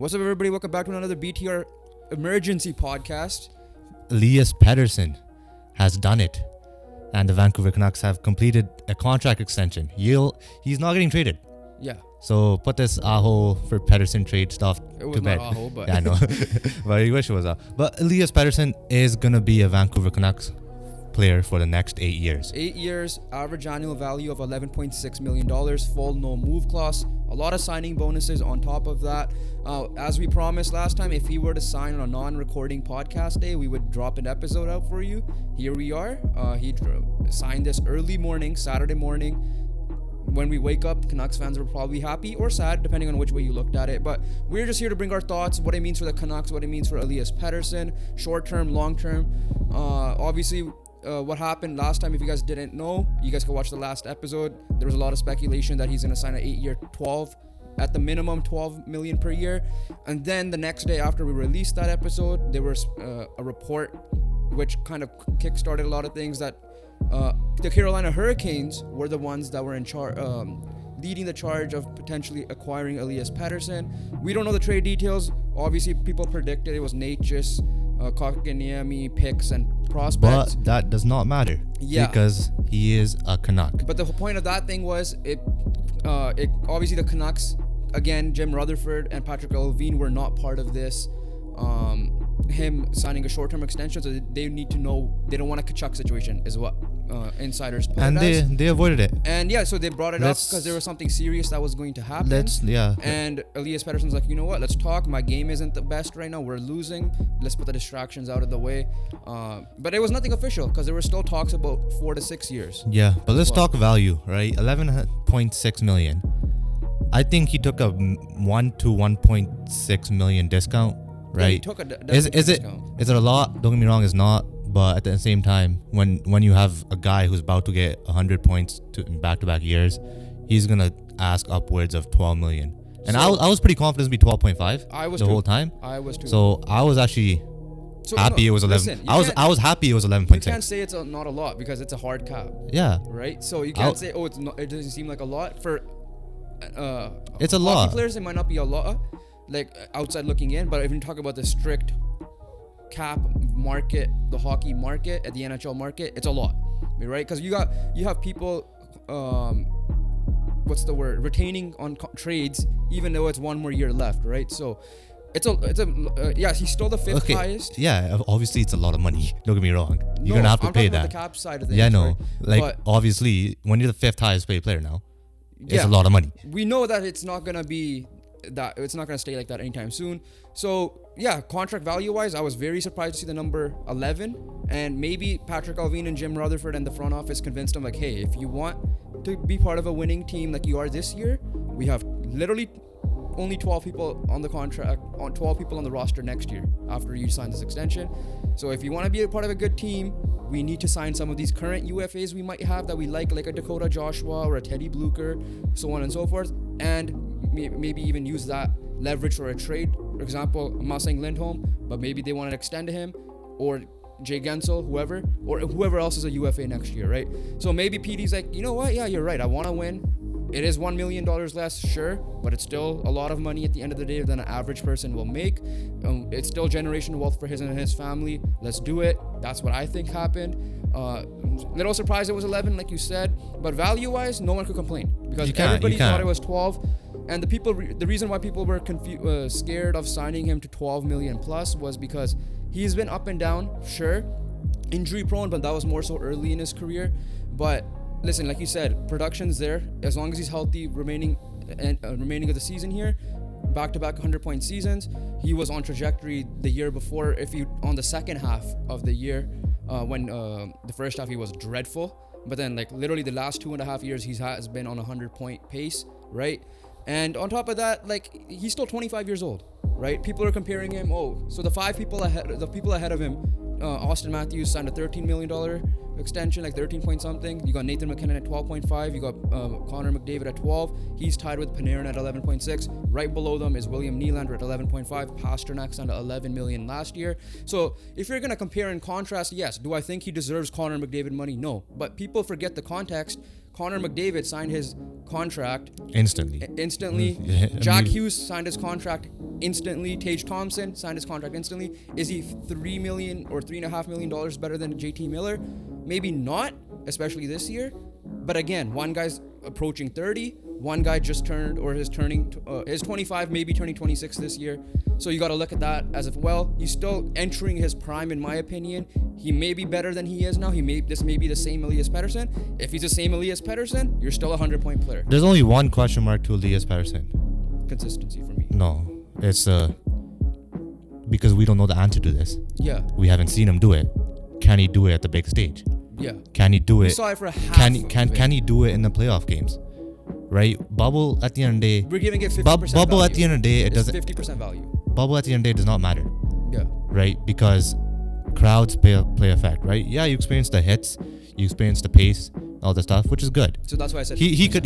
What's up, everybody? Welcome back to another BTR emergency podcast. Elias Pettersson has done it, and the Vancouver Canucks have completed a contract extension. He's not getting traded. Yeah. So put this Aho for Pettersson trade stuff It was to bed. not Aho, but... Yeah, I know. But I wish it was But Elias Pettersson is going to be a Vancouver Canucks player for the next 8 years. 8 years, average annual value of $11.6 million, full no move clause, a lot of signing bonuses on top of that. As we promised last time, if he were to sign on a non-recording podcast day, we would drop an episode out for you. Here we are. He signed this early morning, Saturday morning. When we wake up, Canucks fans were probably happy or sad, depending on which way you looked at it. But we're just here to bring our thoughts, what it means for the Canucks, what it means for Elias Pettersson, short-term, long-term. Obviously, what happened last time, if you guys didn't know, you guys can watch the last episode. There was a lot of speculation that he's going to sign an 8-year 12, at the minimum $12 million per year. And then the next day after we released that episode, there was a report which kind of kickstarted a lot of things, that the Carolina Hurricanes were the ones that were in charge, leading the charge of potentially acquiring Elias Pettersson. We don't know the trade details. Obviously, people predicted it was Natchez, Kotkaniemi, picks, and prospects. But that does not matter. Yeah. Because he is a Canuck. But the whole point of that thing was, it obviously the Canucks, again, Jim Rutherford and Patrick Levine were not part of this. Him signing a short-term extension, so they need to know they don't want a Kachuk situation, is what insiders put And they avoided it. And yeah, so they brought it up because there was something serious that was going to happen. And Elias Pettersson's like, you know what, let's talk. My game isn't the best right now. We're losing. Let's put the distractions out of the way. But it was nothing official because there were still talks about 4 to 6 years. Yeah, but let's talk value, right? 11.6 million. I think he took a 1 to 1.6 million discount. Right. Yeah, he took a discount. Is it a lot? Don't get me wrong, it's not. But at the same time, when you have a guy who's about to get 100 points in back-to-back years, he's gonna ask upwards of 12 million. And I was pretty confident it'd be 12.5. I was the too. whole time. I was too. So I was actually happy it was 11. Listen, I was happy it was 11.6. You can't say it's not a lot because it's a hard cap. Yeah. Right. So you can't say it doesn't seem like a lot for. It's a hockey lot. Players, it might not be a lot. Like outside looking in, but if you talk about the strict cap market, the hockey market, at the NHL market, it's a lot, right? Because you have people, retaining on trades, even though it's one more year left, right? So yes, he's still the fifth highest. Yeah, obviously it's a lot of money. Don't get me wrong. You're gonna have to pay that. I'm talking about the cap side of things. Yeah, no, right? but obviously when you're the fifth highest paid player now, it's a lot of money. We know that it's not gonna be. That it's not going to stay like that anytime soon. So yeah, contract value wise, I was very surprised to see the number 11, and maybe Patrick Levine and Jim Rutherford and the front office convinced him, like, hey, if you want to be part of a winning team like you are this year, we have literally only 12 people on the contract, on 12 people on the roster next year after you sign this extension. So if you want to be a part of a good team, we need to sign some of these current UFAs we might have that we like a Dakota Joshua or a Teddy Blucher, so on and so forth, and maybe even use that leverage for a trade. For example, I'm not saying Lindholm, but maybe they want to extend to him, or Jay Gensel, whoever else is a UFA next year, right? So maybe PD's like, you know what? Yeah, you're right. I want to win. It is $1 million less, sure, but it's still a lot of money at the end of the day than an average person will make. It's still generational wealth for his and his family. Let's do it. That's what I think happened. Little surprised it was 11, like you said, but value-wise, no one could complain because everybody thought it was 12. And the reason why people were scared of signing him to 12 million plus was because he's been up and down, sure, injury prone, but that was more so early in his career. But listen, like you said, production's there as long as he's healthy, remaining of the season here, back-to-back 100-point seasons. He was on trajectory the year before. On the second half of the year, when the first half he was dreadful, but then like literally the last 2.5 years he has been on a 100-point pace, right? And on top of that, like, he's still 25 years old, right? People are comparing him. So the people ahead of him, Austin Matthews signed a $13 million extension, like 13 point something. You got Nathan McKinnon at 12.5. You got Connor McDavid at 12. He's tied with Panarin at 11.6. Right below them is William Nylander at 11.5. Pasternak signed 11 million last year. So if you're gonna compare and contrast, yes, do I think he deserves Connor McDavid money? No, but people forget the context. Connor McDavid signed his contract Instantly. Yeah, Jack Hughes signed his contract instantly. Tage Thompson signed his contract instantly. Is he $3 million or $3.5 million better than JT Miller? Maybe not, especially this year. But again, one guy's approaching 30. One guy just turned or is 25, maybe turning 26 this year. So you got to look at that as if, well, he's still entering his prime, in my opinion. He may be better than he is now. This may be the same Elias Pettersson. If he's the same Elias Pettersson, you're still a 100-point player. There's only one question mark to Elias Pettersson. Consistency for me. No, it's because we don't know the answer to this. Yeah. We haven't seen him do it. Can he do it at the big stage? Yeah. Can he do it? We saw it for a half. Can he do it in the playoff games? Right? Bubble at the end of the day. We're giving it 50% Bubble value. at the end of the day, it It's doesn't. 50% value. Bubble at the end of the day does not matter. Yeah. Right? Because crowds play effect. Right? Yeah, you experience the hits, you experience the pace, all the stuff, which is good. So that's why I said He could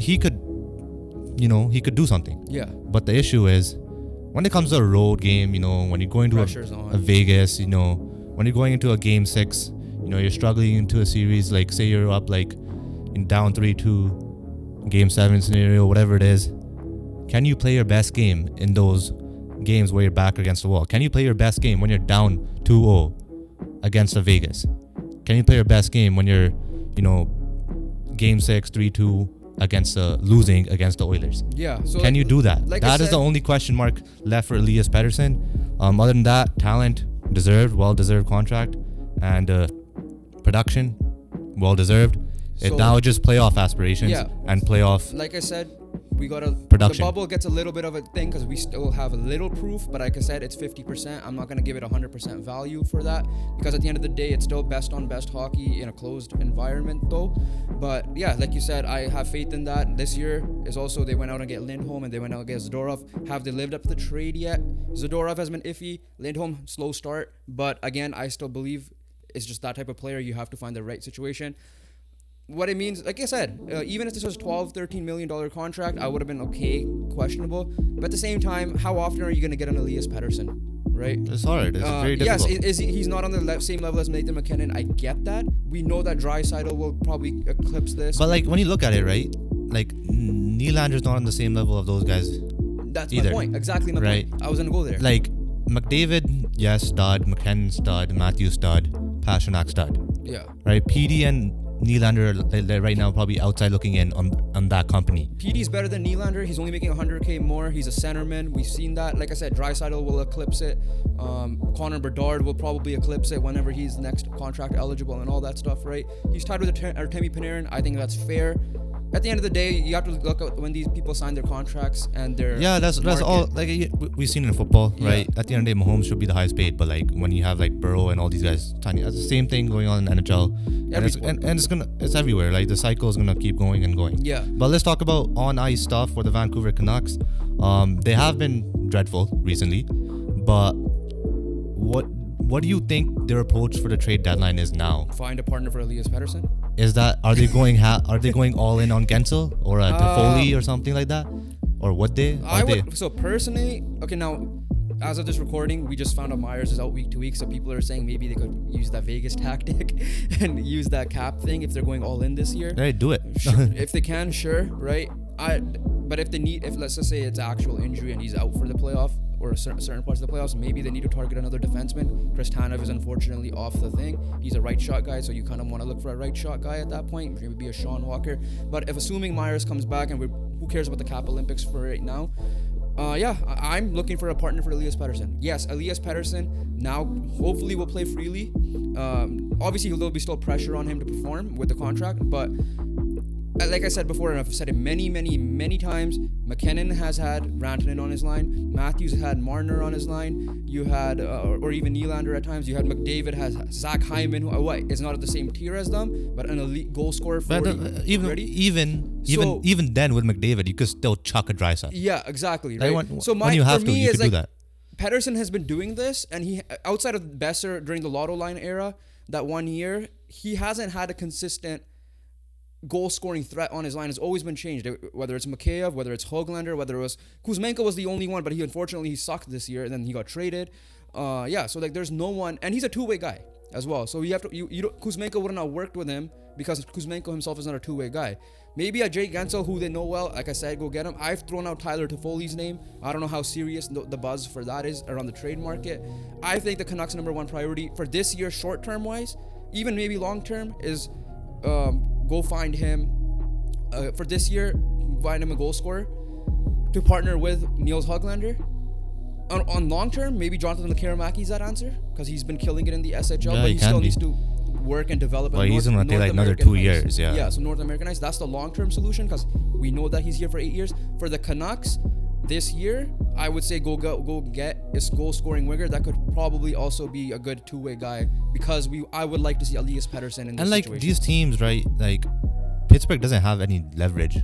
do something. Yeah. But the issue is, when it comes to a road game, when you're going to a Vegas, when you're going into a game 6, you're struggling into a series, like say you're up in down 3-2, game 7 scenario, whatever it is. Can you play your best game in those games where you're back against the wall? Can you play your best game when you're down 2-0 against a Vegas? Can you play your best game when you're, game 6, 3-2 against losing against the Oilers? Yeah. So can you do that? That is the only question mark left for Elias Pettersson. Other than that, talent, well-deserved contract, and production, well-deserved. So, now just playoff aspirations and playoff. Like I said, we got production. The bubble gets a little bit of a thing because we still have a little proof, but like I said, it's 50%. I'm not going to give it 100% value for that because at the end of the day, it's still best on best hockey in a closed environment though. But yeah, like you said, I have faith in that. This year is also, they went out and get Lindholm and they went out and get Zadorov. Have they lived up to the trade yet? Zadorov has been iffy. Lindholm, slow start. But again, I still believe it's just that type of player. You have to find the right situation. What it means, like I said, even if this was $12-13 million contract, I would have been okay, questionable. But at the same time, how often are you going to get an Elias Pettersson, right? It's hard. It's very difficult. Yes, he's not on the same level as Nathan McKinnon. I get that. We know that Draisaitl will probably eclipse this. But when you look at it, right, Nylander's not on the same level of those guys. That's either. my point. Exactly my point. I was going to go there. McDavid, yes, stud. McKinnon, stud. Matthews, stud. Pasternak, stud. Yeah. Right? PD and Nylander, they're right now probably outside looking in on that company. PD's better than Nylander. He's only making $100K more. He's a centerman. We've seen that. Like I said, Draisaitl will eclipse it. Connor Bedard will probably eclipse it whenever he's next contract eligible and all that stuff, right? He's tied with Artemi Panarin. I think that's fair. At the end of the day, you have to look at when these people sign their contracts and their that's all. We've seen it in football, right? At the end of the day, Mahomes should be the highest paid, but when you have Burrow and all these guys, tiny, that's the same thing going on in NHL, and it's everywhere. The cycle is gonna keep going and going. Yeah. But let's talk about on ice stuff for the Vancouver Canucks. They have been dreadful recently, but what do you think their approach for the trade deadline is now? Find a partner for Elias Pettersson. Are they going all in on Gensel or a Toffoli or something like that, or would they? So personally, okay, now as of this recording, we just found out Myers is out week to week, so people are saying maybe they could use that Vegas tactic and use that cap thing if they're going all in this year. Hey, do it. If they can, sure, right? But if let's just say it's actual injury and he's out for the playoff or certain parts of the playoffs, maybe they need to target another defenseman. Chris Tanev is unfortunately off the thing. He's a right shot guy, so you kind of want to look for a right shot guy at that point. Maybe be a Sean Walker. But if assuming Myers comes back and who cares about the Cap Olympics for right now? I'm looking for a partner for Elias Pettersson. Yes, Elias Pettersson now hopefully will play freely. Obviously, there'll be still pressure on him to perform with the contract, but like I said before, and I've said it many, many, many times, McKinnon has had Rantanen on his line. Matthews had Marner on his line. You had, or even Nylander at times. You had McDavid has Zach Hyman, who is not at the same tier as them, but an elite goal scorer. Even then with McDavid, you could still chuck a Draisaitl. Yeah, exactly. Right? When you have to, you could do that. Pettersson has been doing this, and he, outside of Besser during the Lotto line era, that 1 year, he hasn't had a consistent goal scoring threat on his line. Has always been changed, whether it's Mikheyev, whether it's Höglander, whether it was Kuzmenko was the only one, but he sucked this year and then he got traded. So there's no one, and he's a two-way guy. as well. So you have to Kuzmenko wouldn't have worked with him because Kuzmenko himself is not a two-way guy. Maybe a Jake Gensel, who they know well, like I said, go get him. I've thrown out Tyler Toffoli's name. I don't know how serious the buzz for that is around the trade market. I think the Canucks' number one priority for this year, short-term wise, even maybe long-term, is go find him. For this year, find him a goal scorer to partner with Niels Höglander. On long-term, maybe Jonathan Lekkerimäki's that answer because he's been killing it in the SHL, Yeah, but he he still be. needs to work and develop. But he's gonna take like another 2 years. Yeah, so North American Ice, that's the long-term solution because we know that he's here for 8 years. For the Canucks, this year, I would say go get a goal-scoring winger that could probably also be a good two-way guy because I would like to see Elias Pettersson in this And like situation. these teams, right? Like Pittsburgh doesn't have any leverage,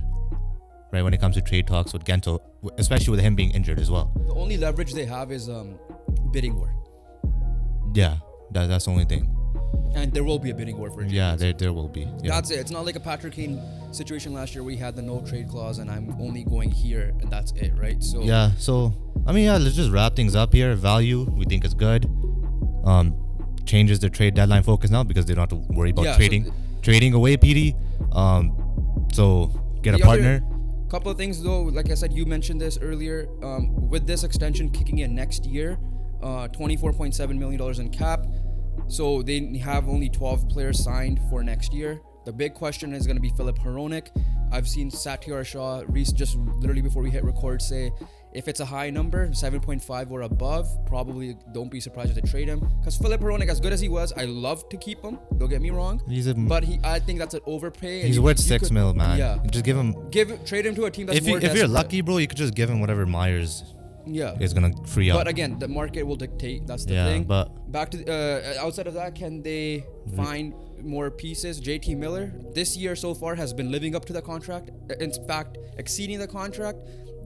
right, when it comes to trade talks with Gento, especially with him being injured as well. The only leverage they have is bidding war. Yeah, that's the only thing. And there will be a bidding war for Jake Yeah, Gensel. there will be. Yeah. That's it. It's not like a Patrick Kane situation last year where we had the no trade clause and I'm only going here and that's it, right? So Yeah, so I mean, yeah, let's just wrap things up here. Value, we think is good. Changes the trade deadline focus now because they don't have to worry about trading away PD. So get a partner. Couple of things though, like I said, you mentioned this earlier. With this extension kicking in next year, $24.7 million in cap. So they have only 12 players signed for next year. The big question is going to be Filip Hronek. I've seen Satyar Shah, Reese, just literally before we hit record, say if it's a high number, 7.5 or above, probably don't be surprised if they trade him. Because Filip Hronek, as good as he was, I love to keep him. Don't get me wrong. But I think that's an overpay. He's worth $6 million, man. Yeah. Just give him. Trade him to a team that's more If you're desperate. lucky, bro, you could just give him whatever Myers Yeah. is gonna free up. But again, the market will dictate. That's the Yeah, thing. but Back to outside of that, can they find more pieces? JT Miller this year so far has been living up to the contract. In fact, exceeding the contract.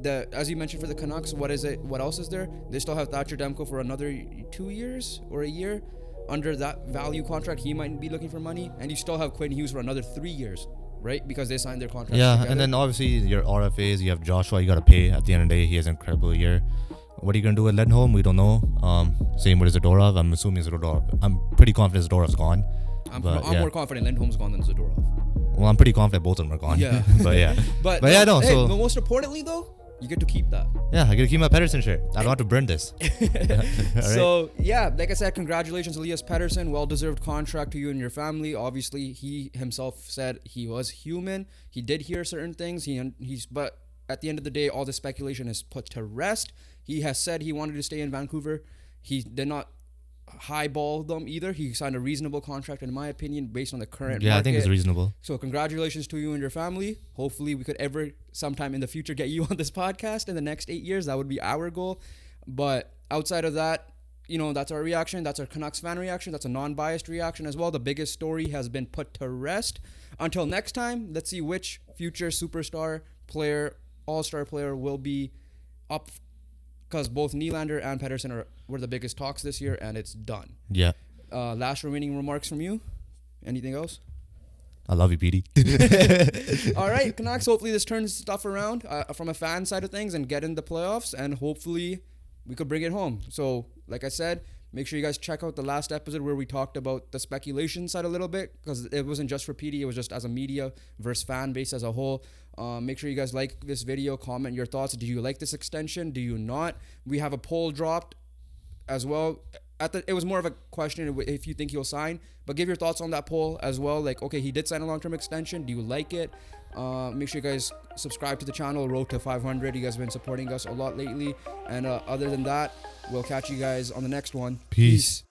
As you mentioned for the Canucks, what is it? What else is there? They still have Thatcher Demko for another 2 years or a year. Under that value contract, he might be looking for money, and you still have Quinn Hughes for another 3 years, right? Because they signed their contract. yeah, together. and then obviously your RFAs, you have Joshua, you gotta pay at the end of the day. He has an incredible year. What are you gonna do with Lindholm? We don't know. Same with Zadorov. I'm assuming Zadorov. I'm pretty confident Zadorov's gone. I'm more confident Lindholm's gone than Zadorov. Well, I'm pretty confident both of them are gone. Yeah. but yeah. But yeah, no. Hey, So but most importantly though, you get to keep that. yeah, I gotta keep my Pettersson shirt. I don't have to burn this. All right? So yeah, like I said, congratulations, Elias Pettersson. Well-deserved contract to you and your family. Obviously, he himself said he was human. He did hear certain things. But at the end of the day, all the speculation is put to rest. He has said he wanted to stay in Vancouver. He did not highball them either. He signed a reasonable contract, in my opinion, based on the current market. I think it's reasonable. So congratulations to you and your family. Hopefully we could ever sometime in the future get you on this podcast in the next 8 years. That would be our goal. But outside of that, that's our reaction. That's our Canucks fan reaction. That's a non-biased reaction as well. The biggest story has been put to rest. Until next time, let's see which future superstar player, all-star player will be up, because both Nylander and Pettersson were the biggest talks this year, and it's done. Yeah. Last remaining remarks from you? Anything else? I love you, PD. All right, Canucks, hopefully this turns stuff around from a fan side of things and get in the playoffs, and hopefully we could bring it home. So, like I said, make sure you guys check out the last episode where we talked about the speculation side a little bit, because it wasn't just for PD, it was just as a media versus fan base as a whole. Make sure you guys like this video, comment your thoughts. Do you like this extension? Do you not? We have a poll dropped as well. It was more of a question if you think he'll sign, but give your thoughts on that poll as well. Like, okay, he did sign a long-term extension. Do you like it? Make sure you guys subscribe to the channel, Road to 500. You guys have been supporting us a lot lately. And other than that, we'll catch you guys on the next one. Peace.